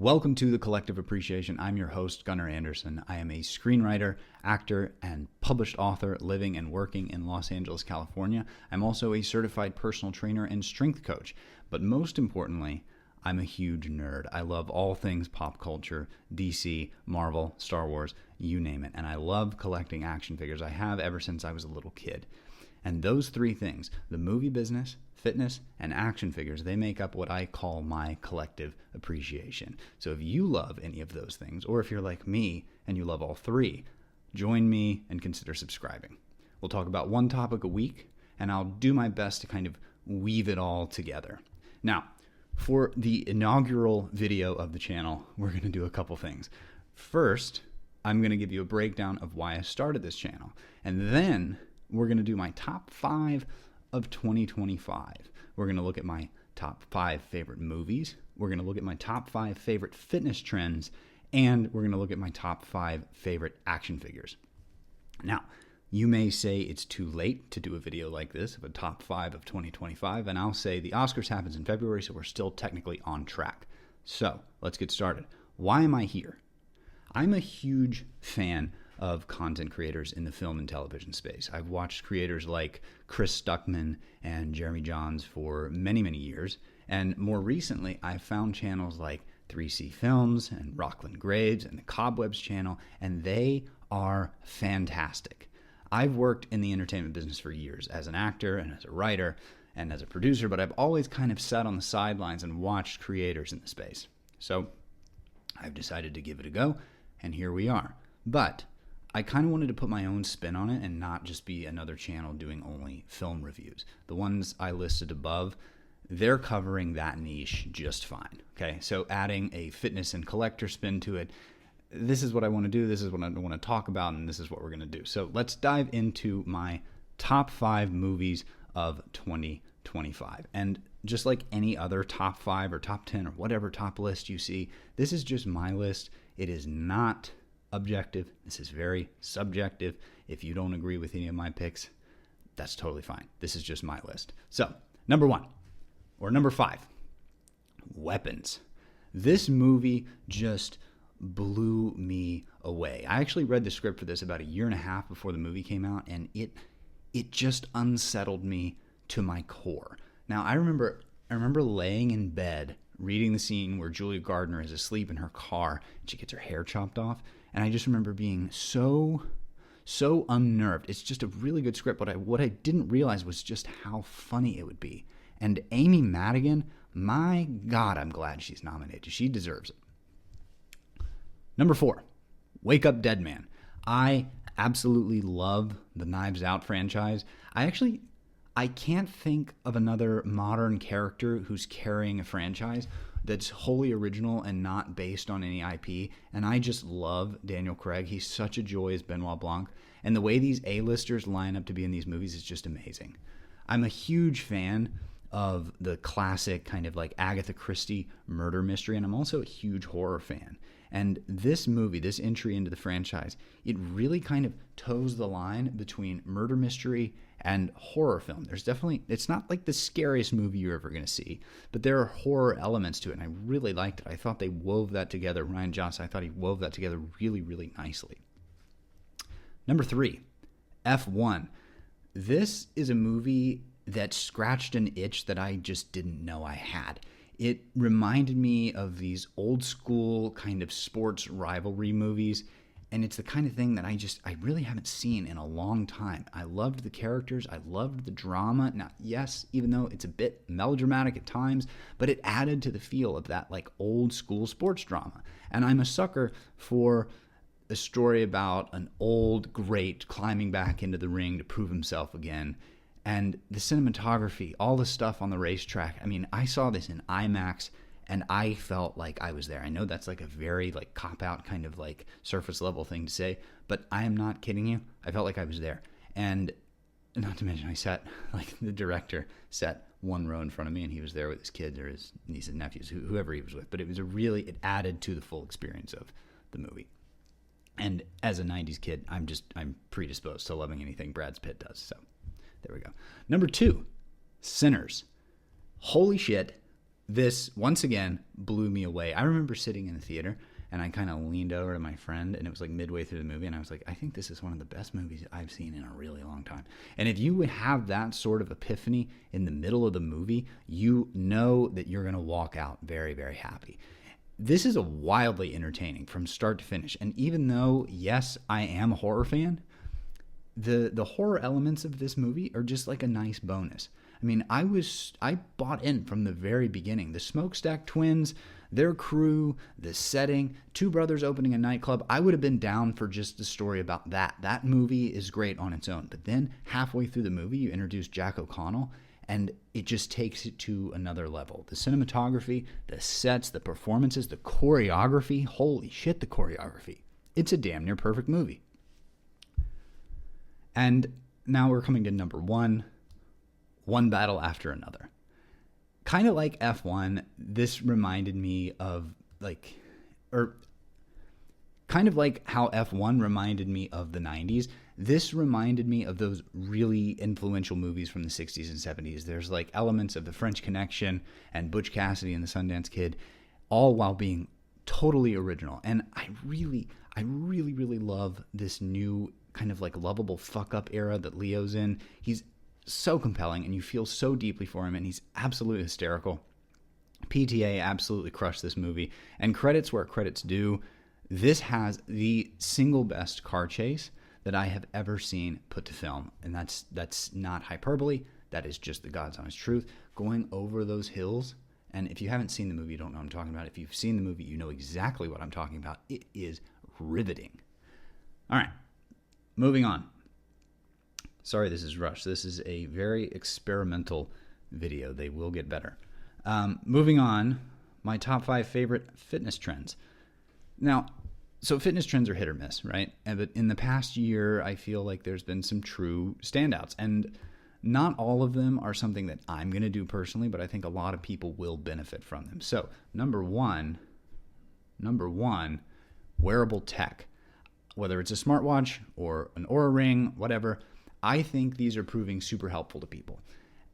Welcome to The Collective Appreciation. I'm your host, Gunnar Anderson. I am a screenwriter, actor, and published author living and working in Los Angeles, California. I'm also a certified personal trainer and strength coach. But most importantly, I'm a huge nerd. I love all things pop culture, DC, Marvel, Star Wars, you name it. And I love collecting action figures. I have ever since I was a little kid. And those three things, the movie business, fitness, and action figures, they make up what I call my collective appreciation. So if you love any of those things, or if you're like me and you love all three, join me and consider subscribing. We'll talk about one topic a week, and I'll do my best to kind of weave it all together. Now, for the inaugural video of the channel, we're going to do a couple things. First, I'm going to give you a breakdown of why I started this channel, and then we're going to do my top 5 of 2025. We're going to look at my top 5 favorite movies. We're going to look at my top 5 favorite fitness trends. And we're going to look at my top 5 favorite action figures. Now, you may say it's too late to do a video like this of a top 5 of 2025. And I'll say the Oscars happens in February, so we're still technically on track. So let's get started. Why am I here? I'm a huge fan of content creators in the film and television space. I've watched creators like Chris Stuckman and Jeremy Jahns for many, many years. And more recently, I've found channels like 3C Films and Rockland Graves and the Cobwebs channel, and they are fantastic. I've worked in the entertainment business for years as an actor and as a writer and as a producer, but I've always kind of sat on the sidelines and watched creators in the space. So I've decided to give it a go, and here we are. But I kind of wanted to put my own spin on it and not just be another channel doing only film reviews. The ones I listed above, they're covering that niche just fine. Okay, so adding a fitness and collector spin to it, this is what I want to do, this is what I want to talk about, and this is what we're going to do. So let's dive into my top 5 movies of 2025. And just like any other top 5 or top 10 or whatever top list you see, this is just my list. It is not objective. This is very subjective. If you don't agree with any of my picks, that's totally fine. This is just my list. So, number 5, Weapons. This movie just blew me away. I actually read the script for this about a year and a half before the movie came out, and it just unsettled me to my core. Now, I remember laying in bed reading the scene where Julia Gardner is asleep in her car and she gets her hair chopped off. And I just remember being so unnerved. It's just a really good script, but what I didn't realize was just how funny it would be. And Amy Madigan, my God, I'm glad she's nominated. She deserves it. Number 4, Wake Up Dead Man. I absolutely love the Knives Out franchise. I can't think of another modern character who's carrying a franchise that's wholly original and not based on any IP. And I just love Daniel Craig. He's such a joy as Benoit Blanc. And the way these A-listers line up to be in these movies is just amazing. I'm a huge fan of the classic kind of like Agatha Christie murder mystery, and I'm also a huge horror fan. And this movie, this entry into the franchise, it really kind of toes the line between murder mystery and horror film. It's not like the scariest movie you're ever going to see, but there are horror elements to it, and I really liked it. I thought they wove that together. Rian Johnson, I thought he wove that together really, really nicely. Number 3, F1. This is a movie that scratched an itch that I just didn't know I had. It reminded me of these old school kind of sports rivalry movies, and it's the kind of thing that I really haven't seen in a long time. I loved the characters. I loved the drama. Now, yes, even though it's a bit melodramatic at times, but it added to the feel of that like old school sports drama. And I'm a sucker for a story about an old great climbing back into the ring to prove himself again. And the cinematography, all the stuff on the racetrack. I mean, I saw this in IMAX and I felt like I was there. I know that's like a very like cop-out kind of like surface level thing to say, but I am not kidding you. I felt like I was there. And not to mention I sat, like the director sat one row in front of me and he was there with his kids or his nieces and nephews, whoever he was with. But it added to the full experience of the movie. And as a 90s kid, I'm predisposed to loving anything Brad Pitt does. So there we go. Number 2, Sinners. Holy shit. this, once again, blew me away. I remember sitting in the theater, and I kind of leaned over to my friend, and it was like midway through the movie, and I was like, I think this is one of the best movies I've seen in a really long time. And if you would have that sort of epiphany in the middle of the movie, you know that you're going to walk out very, very happy. This is a wildly entertaining from start to finish. And even though, yes, I am a horror fan, the horror elements of this movie are just like a nice bonus. I mean, I bought in from the very beginning. The Smokestack Twins, their crew, the setting, two brothers opening a nightclub. I would have been down for just a story about that. That movie is great on its own. But then halfway through the movie, you introduce Jack O'Connell, and it just takes it to another level. The cinematography, the sets, the performances, the choreography. Holy shit, the choreography. It's a damn near perfect movie. And now we're coming to number one battle after another. Kind of like F1, this reminded me of kind of like how F1 reminded me of the 90s. This reminded me of those really influential movies from the 60s and 70s. There's like elements of The French Connection and Butch Cassidy and the Sundance Kid, all while being totally original. And I really love this new kind of like lovable fuck up era that Leo's in. He's so compelling, and you feel so deeply for him, and he's absolutely hysterical. PTA absolutely crushed this movie, and credits where credit's due. This has the single best car chase that I have ever seen put to film, and that's not hyperbole. That is just the God's honest truth. Going over those hills, and if you haven't seen the movie, you don't know what I'm talking about. If you've seen the movie, you know exactly what I'm talking about. It is riveting. All right, moving on. Sorry, this is rushed. This is a very experimental video. They will get better. Moving on, my top 5 favorite fitness trends. Now, so fitness trends are hit or miss, right? But in the past year, I feel like there's been some true standouts. And not all of them are something that I'm going to do personally, but I think a lot of people will benefit from them. So, number one, wearable tech. Whether it's a smartwatch or an Oura Ring, whatever, I think these are proving super helpful to people,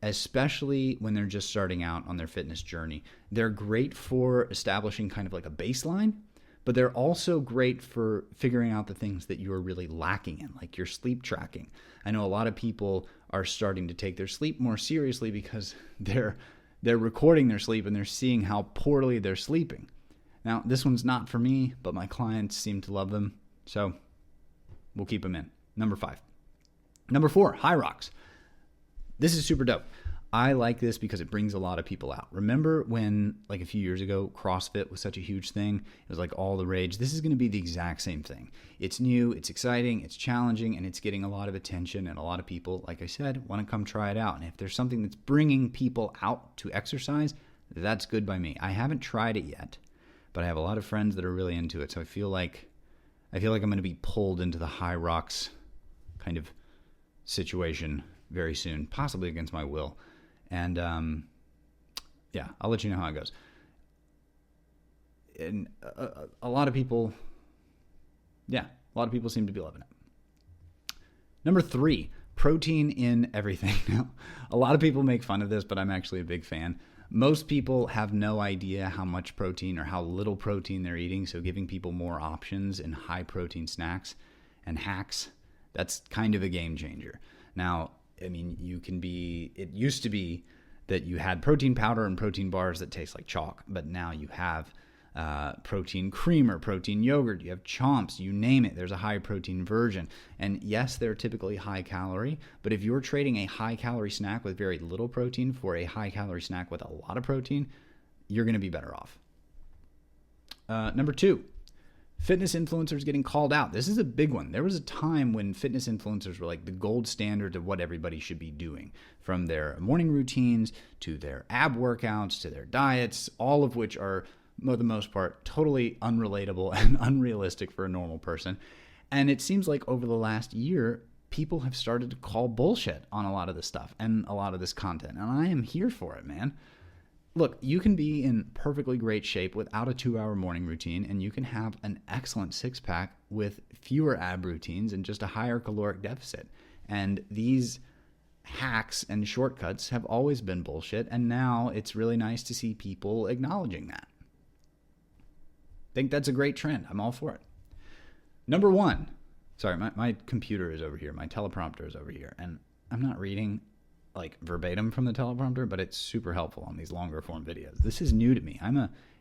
especially when they're just starting out on their fitness journey. They're great for establishing kind of like a baseline, but they're also great for figuring out the things that you're really lacking in, like your sleep tracking. I know a lot of people are starting to take their sleep more seriously because they're recording their sleep and they're seeing how poorly they're sleeping. Now, this one's not for me, but my clients seem to love them, so we'll keep them in. Number 5. Number 4, Hyrox. This is super dope. I like this because it brings a lot of people out. Remember when, like a few years ago, CrossFit was such a huge thing? It was like all the rage. This is going to be the exact same thing. It's new, it's exciting, it's challenging, and it's getting a lot of attention. And a lot of people, like I said, want to come try it out. And if there's something that's bringing people out to exercise, that's good by me. I haven't tried it yet, but I have a lot of friends that are really into it. So I feel like I'm going to be pulled into the Hyrox kind of situation very soon, possibly against my will. And yeah, I'll let you know how it goes. And a lot of people seem to be loving it. Number 3, protein in everything. Now, a lot of people make fun of this, but I'm actually a big fan. Most people have no idea how much protein or how little protein they're eating, so giving people more options in high protein snacks and hacks, that's kind of a game changer. Now, I mean, it used to be that you had protein powder and protein bars that taste like chalk, but now you have protein creamer, protein yogurt, you have Chomps, you name it. There's a high protein version. And yes, they're typically high calorie, but if you're trading a high calorie snack with very little protein for a high calorie snack with a lot of protein, you're going to be better off. Number 2. Fitness influencers getting called out. This is a big one. There was a time when fitness influencers were like the gold standard of what everybody should be doing, from their morning routines to their ab workouts to their diets, all of which are, for the most part, totally unrelatable and unrealistic for a normal person. And it seems like over the last year, people have started to call bullshit on a lot of this stuff and a lot of this content. And I am here for it, man. Look, you can be in perfectly great shape without a 2-hour morning routine, and you can have an excellent six-pack with fewer ab routines and just a higher caloric deficit. And these hacks and shortcuts have always been bullshit, and now it's really nice to see people acknowledging that. I think that's a great trend. I'm all for it. Number one. Sorry, my computer is over here. My teleprompter is over here, and I'm not reading like verbatim from the teleprompter, but it's super helpful on these longer form videos. This is new to me.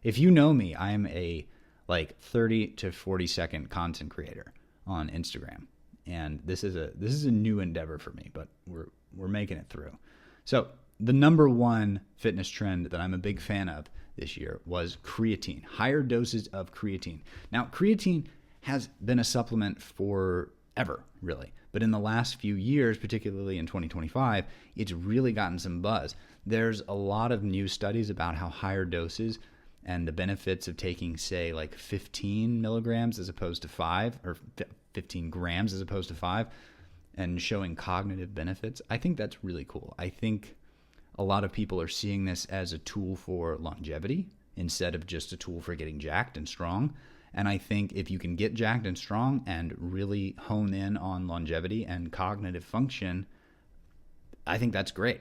If you know me, I'm a like 30 to 40 second content creator on Instagram. And this is a new endeavor for me, but we're making it through. So the number one fitness trend that I'm a big fan of this year was creatine, higher doses of creatine. Now, creatine has been a supplement forever, really. But in the last few years, particularly in 2025, it's really gotten some buzz. There's a lot of new studies about how higher doses and the benefits of taking, say, like 15 milligrams as opposed to 5, or 15 grams as opposed to 5, and showing cognitive benefits. I think that's really cool. I think a lot of people are seeing this as a tool for longevity instead of just a tool for getting jacked and strong. And I think if you can get jacked and strong and really hone in on longevity and cognitive function, I think that's great.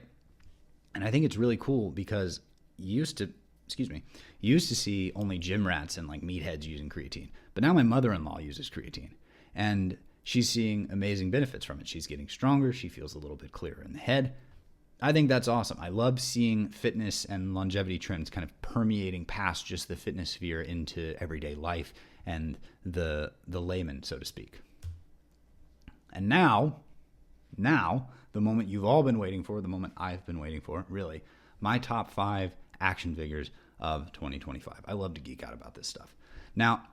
And I think it's really cool because you used to see only gym rats and like meatheads using creatine. But now my mother-in-law uses creatine, and she's seeing amazing benefits from it. She's getting stronger. She feels a little bit clearer in the head. I think that's awesome. I love seeing fitness and longevity trends kind of permeating past just the fitness sphere into everyday life and the layman, so to speak. And now, the moment you've all been waiting for, the moment I've been waiting for, really, my top 5 action figures of 2025. I love to geek out about this stuff. Now,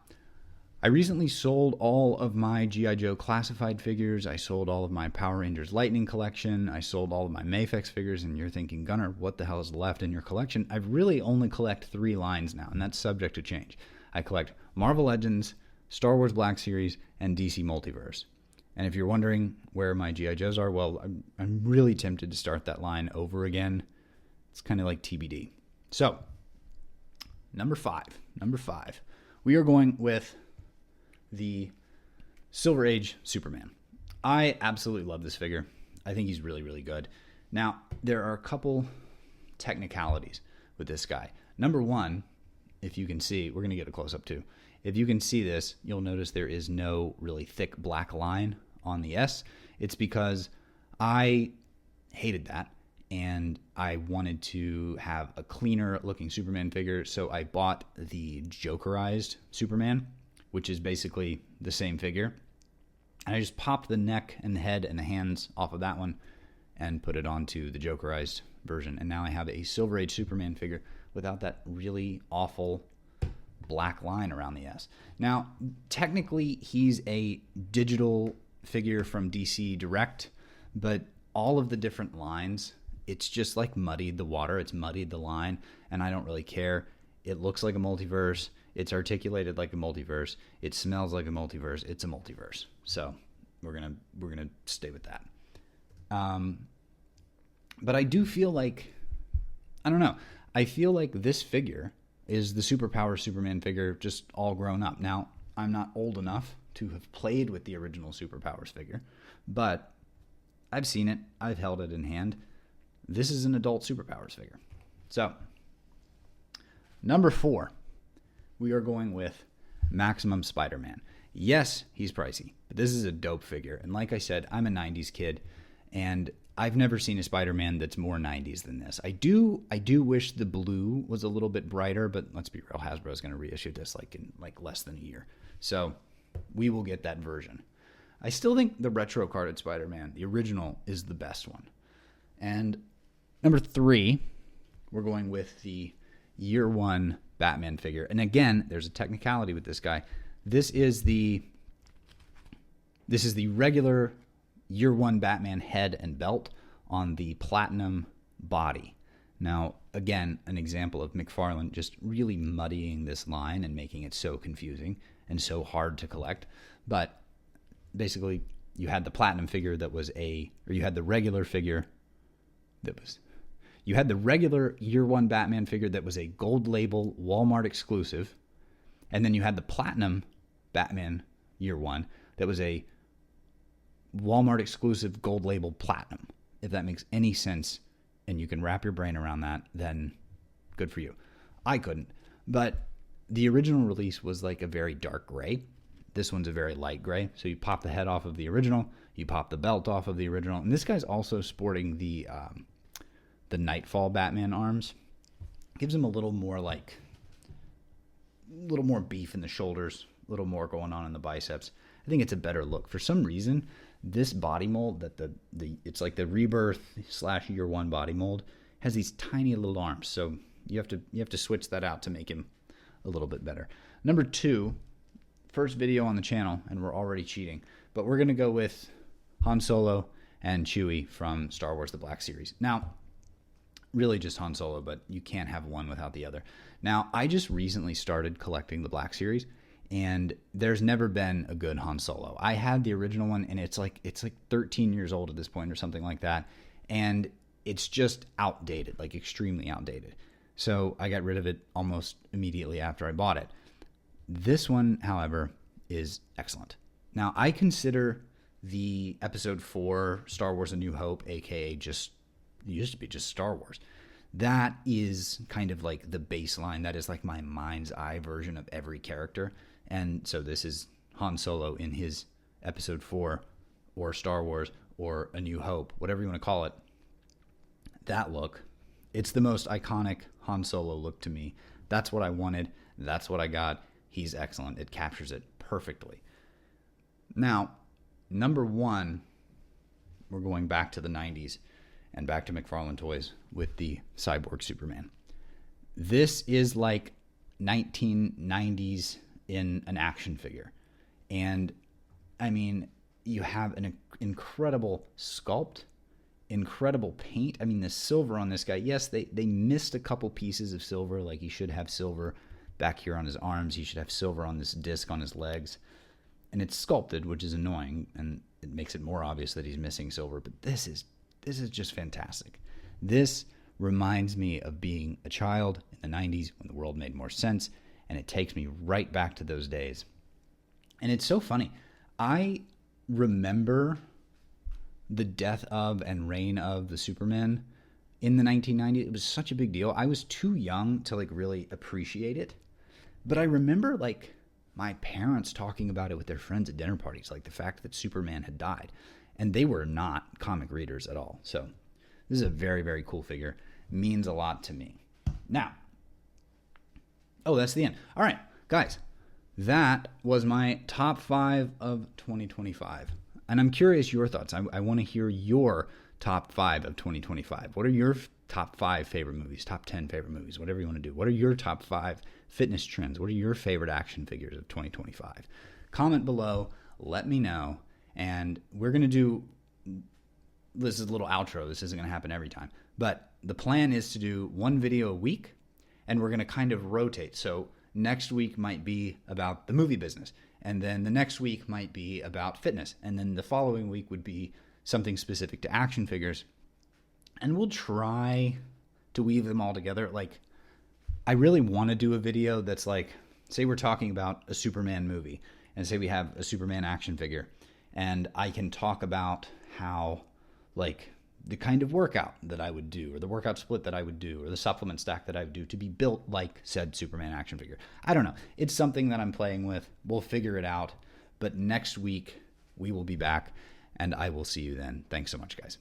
I recently sold all of my G.I. Joe classified figures. I sold all of my Power Rangers Lightning collection. I sold all of my Mafex figures, and you're thinking, Gunnar, what the hell is left in your collection? I really only collect 3 lines now, and that's subject to change. I collect Marvel Legends, Star Wars Black Series, and DC Multiverse. And if you're wondering where my G.I. Joes are, well, I'm really tempted to start that line over again. It's kind of like TBD. So, number five, we are going with the Silver Age Superman. I absolutely love this figure. I think he's really, really good. Now, there are a couple technicalities with this guy. Number one, if you can see, we're going to get a close-up too. If you can see this, you'll notice there is no really thick black line on the S. It's because I hated that, and I wanted to have a cleaner looking Superman figure, so I bought the Jokerized Superman, which is basically the same figure. And I just popped the neck and the head and the hands off of that one and put it onto the Jokerized version. And now I have a Silver Age Superman figure without that really awful black line around the S. Now, technically, he's a digital figure from DC Direct, but all of the different lines, it's just like muddied the water. It's muddied the line, and I don't really care. It looks like a multiverse. It's articulated like a multiverse. It smells like a multiverse. It's a multiverse. So we're gonna stay with that. But I do feel like, I don't know. I feel like this figure is the Superpower Superman figure just all grown up. Now, I'm not old enough to have played with the original Superpowers figure, but I've seen it. I've held it in hand. This is an adult Superpowers figure. So, number 4. We are going with Maximum Spider-Man. Yes, he's pricey, but this is a dope figure. And like I said, I'm a 90s kid, and I've never seen a Spider-Man that's more 90s than this. I do wish the blue was a little bit brighter, but let's be real, Hasbro's going to reissue this in less than a year. So we will get that version. I still think the retro carded Spider-Man, the original, is the best one. And number 3, we're going with the Year One Batman figure. And again, there's a technicality with this guy. This is the regular Year One Batman head and belt on the platinum body. Now, again, an example of McFarlane just really muddying this line and making it so confusing and so hard to collect. But basically, you had the platinum figure you had the regular figure you had the regular Year One Batman figure that was a gold label Walmart exclusive, and then you had the platinum Batman Year One that was a Walmart exclusive gold label platinum. If that makes any sense and you can wrap your brain around that, then good for you. I couldn't. But the original release was like a very dark gray. This one's a very light gray. So you pop the head off of the original, you pop the belt off of the original, and this guy's also sporting the Nightfall Batman arms. Gives him a little more beef in the shoulders, a little more going on in the biceps. I think it's a better look. For some reason, this body mold that it's like the Rebirth / Year One body mold has these tiny little arms. So you have to switch that out to make him a little bit better. Number 2, first video on the channel, and we're already cheating, but we're gonna go with Han Solo and Chewie from Star Wars: The Black Series. Now, really just Han Solo, but you can't have one without the other. Now, I just recently started collecting the Black Series, and there's never been a good Han Solo. I had the original one, and it's like 13 years old at this point or something like that, and it's just outdated, like extremely outdated. So I got rid of it almost immediately after I bought it. This one, however, is excellent. Now, I consider the Episode 4 Star Wars: A New Hope, aka it used to be just Star Wars. That is kind of like the baseline. That is like my mind's eye version of every character. And so this is Han Solo in his Episode 4 or Star Wars or A New Hope, whatever you want to call it. That look, it's the most iconic Han Solo look to me. That's what I wanted. That's what I got. He's excellent. It captures it perfectly. Now, number 1, we're going back to the 90s and back to McFarlane Toys with the Cyborg Superman. This is like 1990s in an action figure. And I mean, you have an incredible sculpt, incredible paint. I mean, the silver on this guy, yes, they missed a couple pieces of silver. Like, he should have silver back here on his arms. He should have silver on this disc on his legs. And it's sculpted, which is annoying, and it makes it more obvious that he's missing silver. But this is just fantastic. This reminds me of being a child in the 90s when the world made more sense, and it takes me right back to those days. And it's so funny. I remember the death of and reign of the Superman in the 1990s. It was such a big deal. I was too young to like really appreciate it. But I remember like my parents talking about it with their friends at dinner parties, like the fact that Superman had died. And they were not comic readers at all. So this is a very, very cool figure. Means a lot to me. Now, that's the end. All right, guys, that was my top 5 of 2025. And I'm curious your thoughts. I want to hear your top 5 of 2025. What are your top 5 favorite movies, top 10 favorite movies, whatever you want to do? What are your top 5 fitness trends? What are your favorite action figures of 2025? Comment below. Let me know. And we're going to do, this is a little outro. This isn't going to happen every time. But the plan is to do one video a week, and we're going to kind of rotate. So next week might be about the movie business. And then the next week might be about fitness. And then the following week would be something specific to action figures. And we'll try to weave them all together. Like, I really want to do a video that's like, say we're talking about a Superman movie, and say we have a Superman action figure. And I can talk about how, like, the kind of workout that I would do, or the workout split that I would do, or the supplement stack that I would do to be built like said Superman action figure. I don't know. It's something that I'm playing with. We'll figure it out. But next week, we will be back, and I will see you then. Thanks so much, guys.